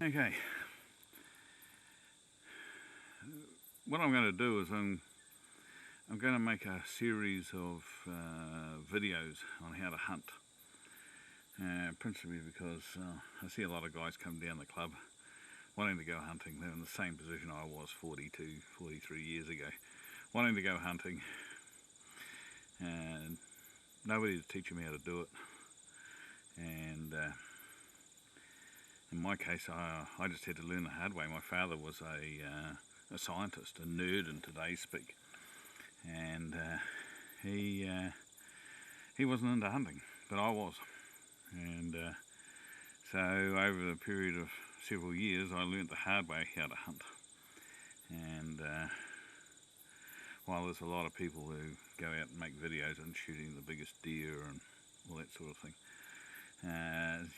Okay, what I'm going to do is I'm going to make a series of videos on how to hunt, principally because I see a lot of guys come down the club wanting to go hunting. They're in the same position I was 42, 43 years ago, wanting to go hunting, and nobody to teach them how to do it. And in my case, I just had to learn the hard way. My father was a scientist, a nerd in today's speak, and he wasn't into hunting, but I was. And so over the period of several years, I learnt the hard way how to hunt. And while there's a lot of people who go out and make videos on shooting the biggest deer and all that sort of thing,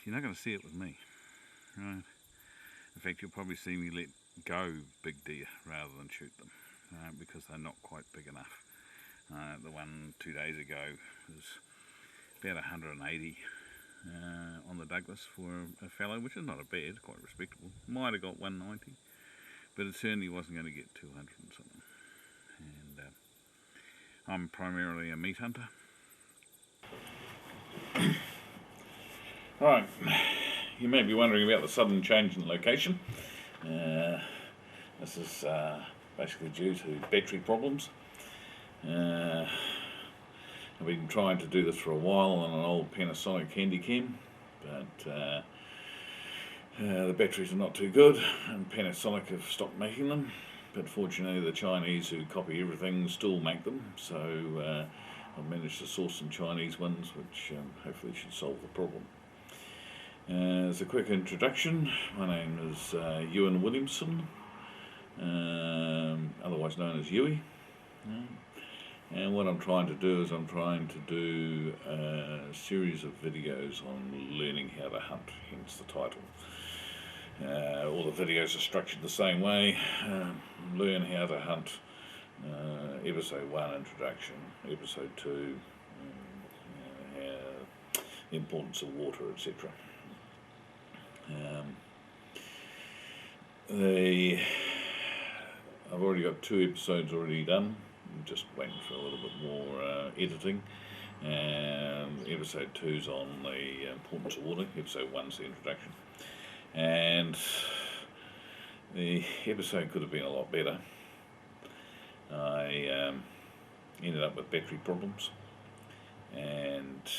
you're not going to see it with me, right? In fact, you'll probably see me let go big deer rather than shoot them, because they're not quite big enough. The one 2 days ago was about 180 on the Douglas for a fallow, which is not a bad, quite respectable. Might have got 190, but it certainly wasn't going to get 200 and something. And I'm primarily a meat hunter. Right, you may be wondering about the sudden change in location. This is basically due to battery problems. I've been trying to do this for a while on an old Panasonic Handycam, but the batteries are not too good, and Panasonic have stopped making them. But fortunately, the Chinese, who copy everything, still make them. So I've managed to source some Chinese ones, which hopefully should solve the problem. As a quick introduction, my name is Ewan Williamson, otherwise known as Ewie. And what I'm trying to do is I'm trying to do a series of videos on learning how to hunt, hence the title. All the videos are structured the same way. Learn how to hunt, episode 1 introduction, episode 2 the importance of water, etc. I've already got 2 episodes already done. I'm just waiting for a little bit more editing. And episode 2's on the importance of water. Episode 1's the introduction. And the episode could have been a lot better. I ended up with battery problems, and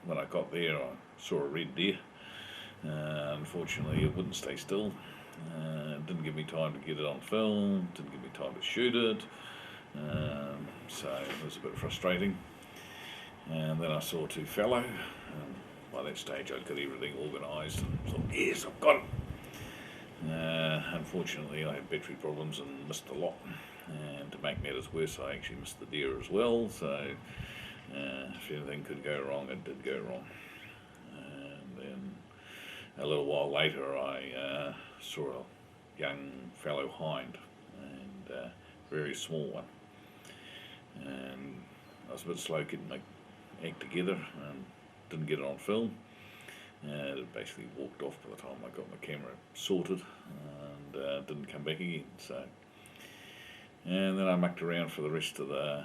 when I got there I saw a red deer. Unfortunately it wouldn't stay still. It didn't give me time to get it on film, didn't give me time to shoot it, so it was a bit frustrating. And then I saw 2 fallow. By that stage I'd got everything organised and thought, yes, I've got it. Unfortunately I had battery problems and missed a lot, and to make matters worse I actually missed the deer as well, so if anything could go wrong, it did go wrong. And then a little while later I saw a young fallow hind, and a very small one, and I was a bit slow getting my act together and didn't get it on film. It basically walked off by the time I got my camera sorted, and didn't come back again. So, and then I mucked around for the rest of the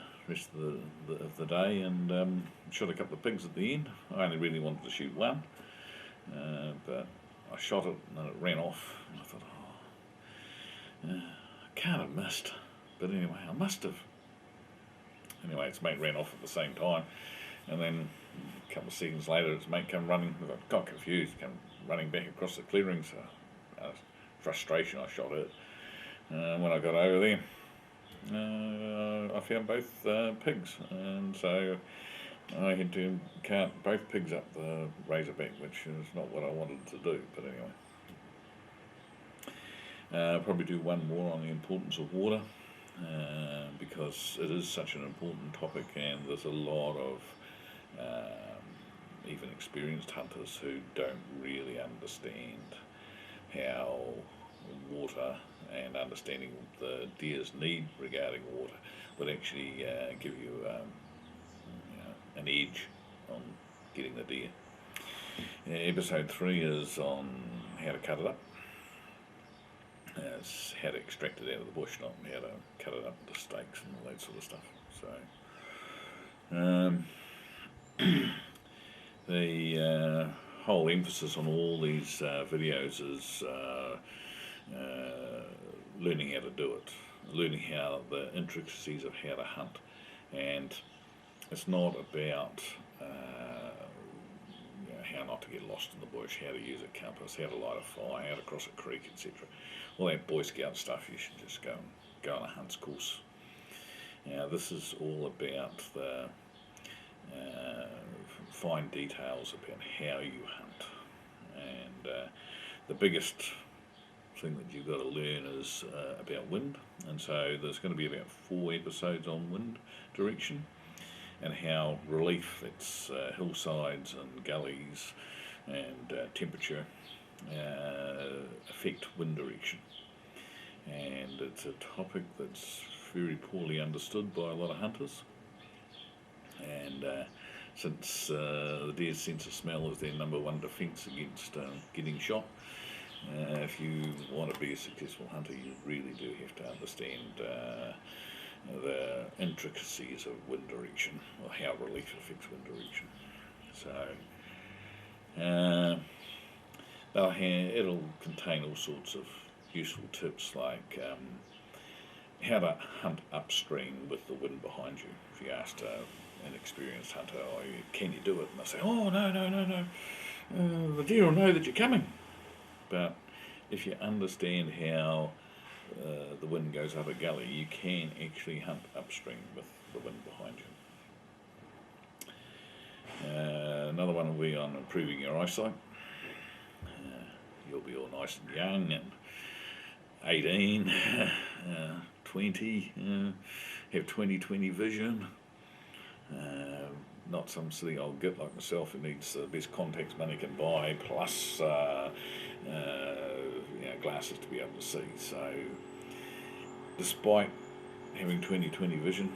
day, and shot a couple of pigs at the end. I only really wanted to shoot one, but I shot it and then it ran off, and I thought, I can't have missed, but anyway, I must have. Anyway, its mate ran off at the same time, and then a couple of seconds later its mate came running. I got confused, came running back across the clearing, so out of frustration I shot it. When I got over there, I found both pigs, and so I had to count both pigs up the razorback, which is not what I wanted to do, but anyway. I'll probably do one more on the importance of water, because it is such an important topic, and there's a lot of even experienced hunters who don't really understand how water and understanding the deer's need regarding water would actually give you, an edge on getting the deer. Episode 3 is on how to cut it up. It's how to extract it out of the bush, not how to cut it up into steaks and all that sort of stuff. So, the whole emphasis on all these videos is learning how to do it, learning how the intricacies of how to hunt, and it's not about how not to get lost in the bush, how to use a compass, how to light a fire, how to cross a creek, etc. All that Boy Scout stuff, you should just go on a hunts course. Now this is all about the fine details about how you hunt, and the biggest thing that you've got to learn is about wind, and so there's going to be about 4 episodes on wind direction and how relief, that's hillsides and gullies and temperature affect wind direction. And it's a topic that's very poorly understood by a lot of hunters, and since the deer's sense of smell is their #1 defence against getting shot, if you want to be a successful hunter, you really do have to understand the intricacies of wind direction, or how relief affects wind direction. So it'll contain all sorts of useful tips, like how to hunt upstream with the wind behind you. If you asked an experienced hunter, "Oh, can you do it?" and they say, "Oh, no, the deer will know that you're coming." But if you understand how the wind goes up a gully, you can actually hunt upstream with the wind behind you. Another one will be on improving your eyesight. You'll be all nice and young and 18, 20, have 20/20 vision. Not some silly old git like myself who needs the best contacts money can buy, plus glasses to be able to see. So despite having 20/20 vision,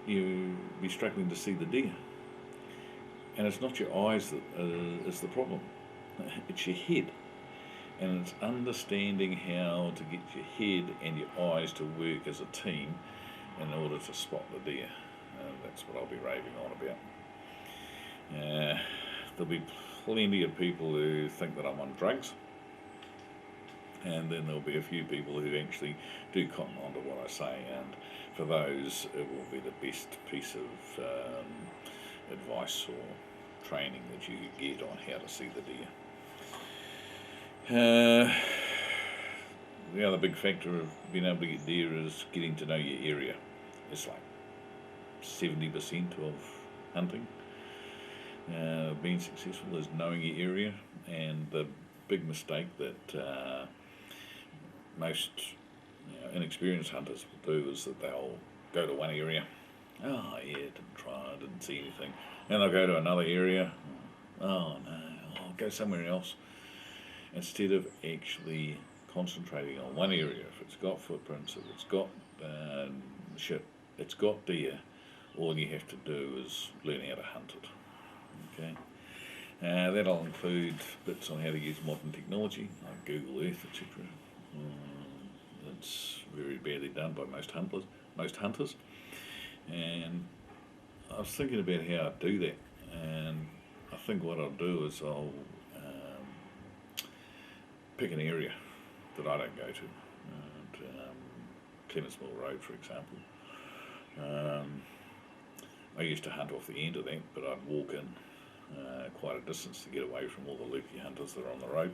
you'll be struggling to see the deer. And it's not your eyes that is the problem, it's your head. And it's understanding how to get your head and your eyes to work as a team in order to spot the deer. That's what I'll be raving on about. There'll be plenty of people who think that I'm on drugs, and then there'll be a few people who actually do cotton on to what I say, and for those it will be the best piece of advice or training that you could get on how to see the deer. The other big factor of being able to get deer is getting to know your area. It's like 70% of hunting. Being successful is knowing your area, and the big mistake that most inexperienced hunters will do is that they'll go to one area, oh yeah, didn't try, didn't see anything, and they'll go to another area, oh no, I'll go somewhere else, instead of actually concentrating on one area. If it's got footprints, if it's got it's got deer, all you have to do is learn how to hunt it. Okay, that'll include bits on how to use modern technology like Google Earth, etc. It's very badly done by most hunters, and I was thinking about how I do that, and I think what I'll do is I'll pick an area that I don't go to, Clements Mill Road for example. I used to hunt off the end of that, but I'd walk in quite a distance to get away from all the loopy hunters that are on the road.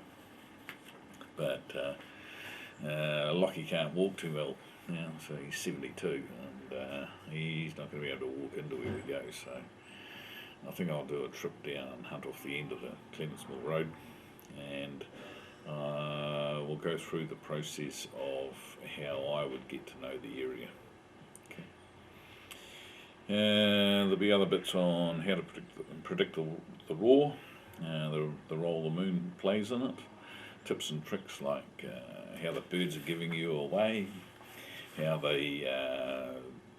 But Lockie can't walk too well now, so he's 72, and he's not going to be able to walk into where we go, so I think I'll do a trip down and hunt off the end of the Clements Mill Road, and we'll go through the process of how I would get to know the area. Okay. There'll be other bits on how to predict the roar, the role the moon plays in it, tips and tricks like how the birds are giving you away, how the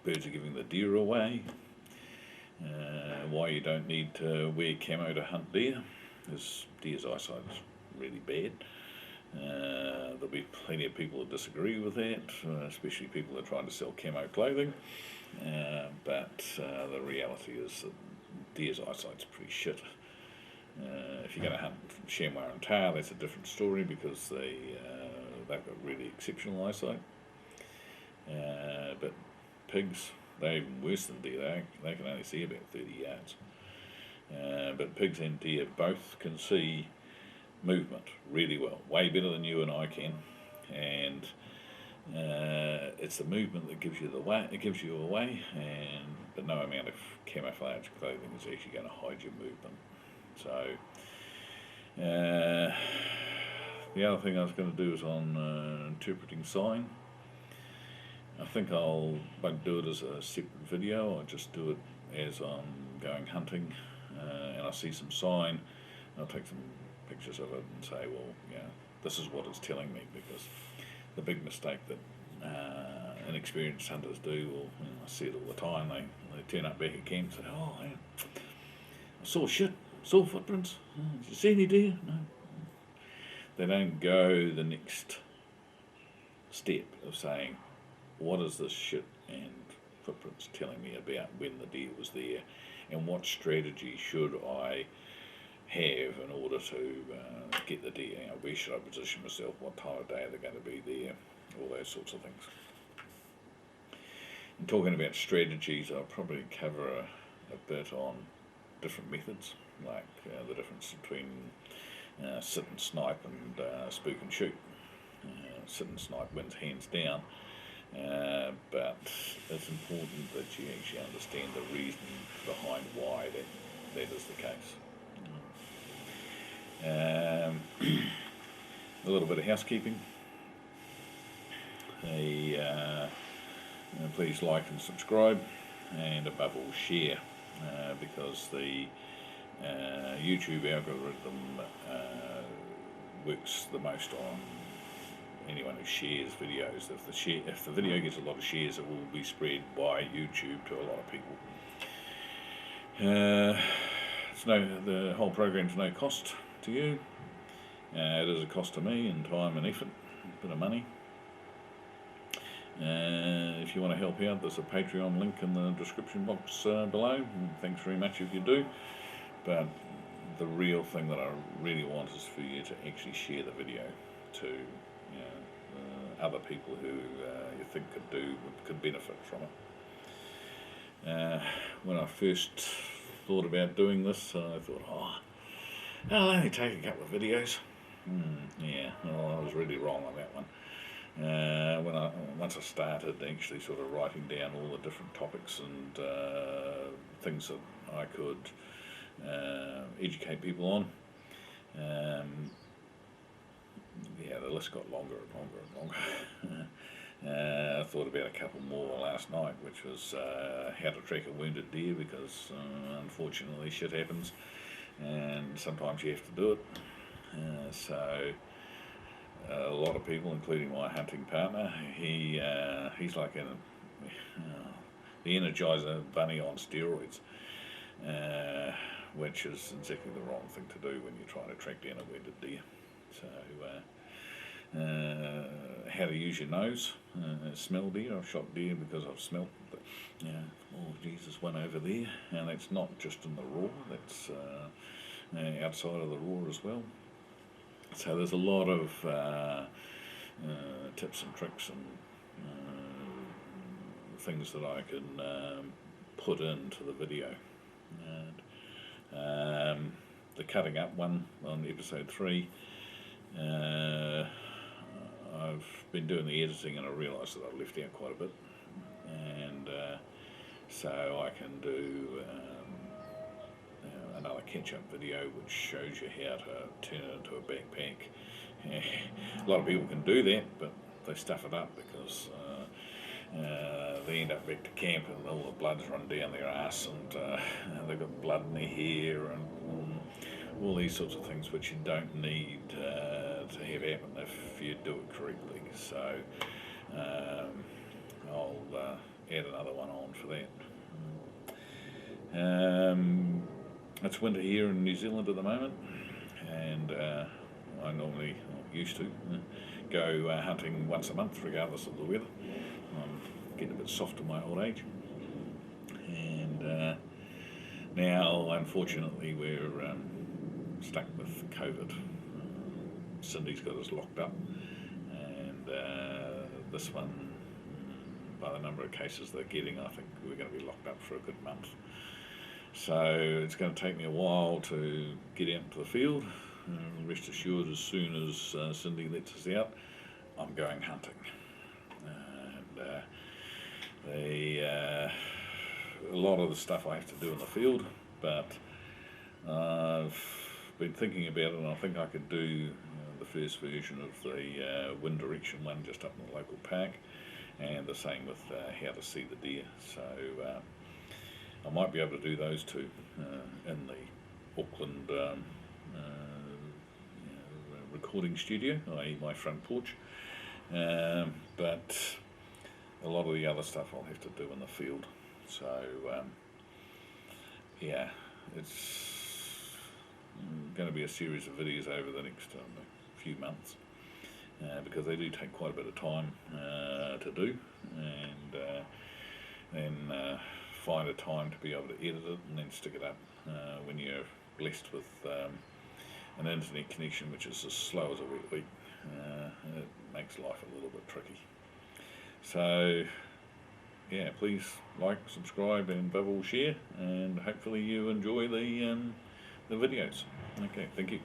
birds are giving the deer away, why you don't need to wear camo to hunt deer, His deer's eyesight is really bad. There'll be plenty of people who disagree with that, especially people who are trying to sell camo clothing. But the reality is that deer's eyesight's pretty shit. If you're going to hunt chamois and tail, that's a different story because they've got really exceptional eyesight. But pigs, they're even worse than deer. They can only see about 30 yards. But pigs and deer both can see movement really well, way better than you and I can. And it's the movement that gives you away, but no amount of camouflage clothing is actually going to hide your movement. So the other thing I was going to do is on interpreting sign. I think I won't do it as a separate video. I'll just do it as I'm going hunting and I see some sign. I'll take some pictures of it and say, well, this is what it's telling me, because the big mistake that inexperienced hunters do, or I see it all the time, they turn up back at camp and say, oh, I saw footprints. Did you see any deer? No. They don't go the next step of saying, what is this shit and footprints telling me about when the deer was there, and what strategy should I have in order to get the deer? Where should I position myself? What time of day are they going to be there? All those sorts of things. And talking about strategies, I'll probably cover a bit on different methods, like the difference between sit and snipe and spook and shoot. Sit and snipe wins hands down, but it's important that you actually understand the reason behind why that is the case. A little bit of housekeeping. Please like and subscribe, and above all share, because the YouTube algorithm works the most on anyone who shares videos. If the video gets a lot of shares, it will be spread by YouTube to a lot of people. The whole program's no cost to you. It is a cost to me in time and effort, a bit of money. If you want to help out, there's a Patreon link in the description box below. Thanks very much if you do. But the real thing that I really want is for you to actually share the video to other people who you think could benefit from it. When I first thought about doing this, I thought, I'll only take a couple of videos. Well, I was really wrong on that one. Once I started actually sort of writing down all the different topics and things that I could educate people on, the list got longer and longer and longer. I thought about a couple more last night, which was how to track a wounded deer, because unfortunately shit happens and sometimes you have to do it. So a lot of people, including my hunting partner, he's like the Energizer bunny on steroids, which is exactly the wrong thing to do when you're trying to track down a wounded deer. So how to use your nose, smell deer. I've shot deer because I've smelt, but Jesus, one over there, and that's not just in the raw, that's outside of the raw as well. So there's a lot of tips and tricks and things that I can put into the video. And the cutting up one on episode 3, I've been doing the editing and I realised that I've left out quite a bit, and so I can do another catch-up video which shows you how to turn it into a backpack. A lot of people can do that, but they stuff it up because they end up back to camp and all the blood's run down their ass, and they've got blood in their hair and all these sorts of things which you don't need to have happen if you do it correctly. So I'll add another one on for that. It's winter here in New Zealand at the moment. and I normally, or used to, go hunting once a month regardless of the weather. I'm getting a bit soft in my old age, and now unfortunately we're stuck with COVID. Cindy's got us locked up, and this one, by the number of cases they're getting, I think we're going to be locked up for a good month. So it's going to take me a while to get out to the field. Rest assured, as soon as Cindy lets us out, I'm going hunting. And a lot of the stuff I have to do in the field, but I've been thinking about it, and I think I could do the first version of the wind direction one just up in the local park, and the same with how to see the deer. So I might be able to do those two in the Auckland recording studio, i.e. my front porch, but a lot of the other stuff I'll have to do in the field. So yeah, it's going to be a series of videos over the next few months, because they do take quite a bit of time to do, and then find a time to be able to edit it and then stick it up. When you're blessed with an internet connection which is as slow as a wet week, it makes life a little bit tricky. So yeah, please like, subscribe, and above all share, and hopefully you enjoy the videos. Okay, thank you.